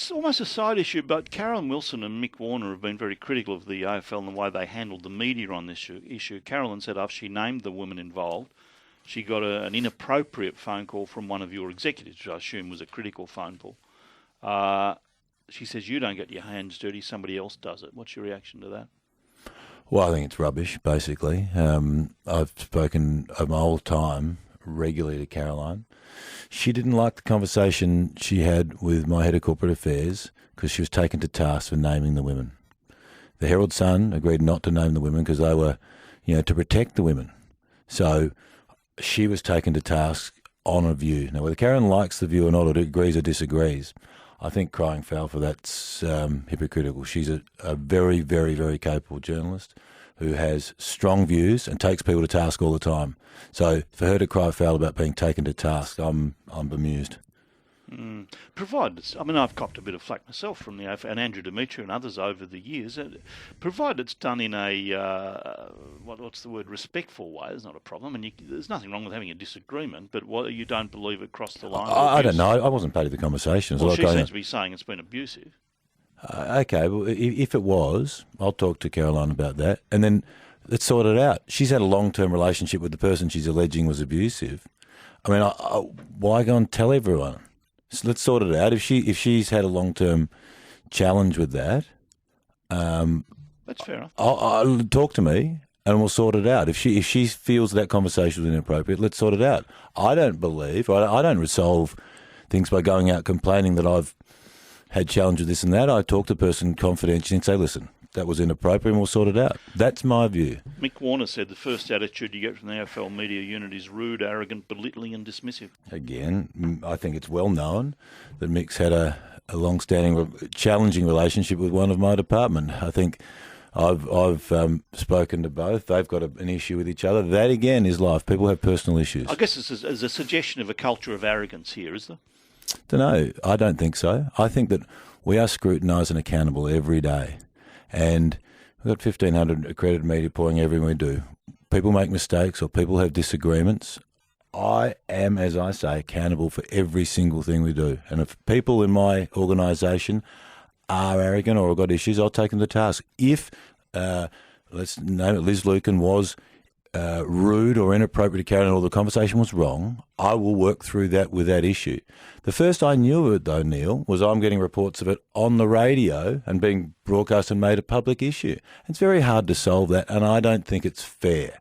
it's almost a side issue, but Carolyn Wilson and Mick Warner have been very critical of the AFL and the way they handled the media on this issue. Carolyn said after she named the women involved, she got an inappropriate phone call from one of your executives, which I assume was a critical phone call. She says you don't get your hands dirty, somebody else does it. What's your reaction to that? Well, I think it's rubbish, basically. I've spoken my whole time regularly to Caroline. She didn't like the conversation she had with my head of corporate affairs because she was taken to task for naming the women. The Herald Sun agreed not to name the women because they were, to protect the women. So she was taken to task on a view. Now, whether Karen likes the view or not, or agrees or disagrees, I think crying foul for that's hypocritical. She's a very, very, very capable journalist who has strong views and takes people to task all the time. So for her to cry foul about being taken to task, I'm bemused. Provided, I've copped a bit of flack myself from the AFL and Andrew Dimitri and others over the years. Provided it's done in a what's the word, respectful way, there's not a problem. And there's nothing wrong with having a disagreement. But you don't believe it crossed the line? I don't know. I wasn't part of the conversation. Well, she seems to be saying it's been abusive. Okay, well, if it was, I'll talk to Caroline about that, and then let's sort it out. She's had a long-term relationship with the person she's alleging was abusive. Why go and tell everyone? So let's sort it out. If she's had a long-term challenge with that, that's fair enough. I'll talk to me and we'll sort it out. If she feels that conversation was inappropriate, let's sort it out. I don't resolve things by going out complaining that I've had challenge with this and that. I talk to the person confidentially and say, listen, that was inappropriate and we'll sort it out. That's my view. Mick Warner said the first attitude you get from the AFL media unit is rude, arrogant, belittling and dismissive. Again, I think it's well known that Mick's had a long-standing, challenging relationship with one of my department. I think I've spoken to both. They've got an issue with each other. That, again, is life. People have personal issues. I guess there's a suggestion of a culture of arrogance here, is there? No, I don't think so. I think that we are scrutinised and accountable every day. And we've got 1,500 accredited media pouring everything we do. People make mistakes or people have disagreements. I am, as I say, accountable for every single thing we do. And if people in my organisation are arrogant or have got issues, I'll take them to task. If, let's name it, Liz Lucan was rude or inappropriate to Karen or the conversation was wrong, I will work through that with that issue. The first I knew of it, though, Neil, was I'm getting reports of it on the radio and being broadcast and made a public issue. It's very hard to solve that, and I don't think it's fair.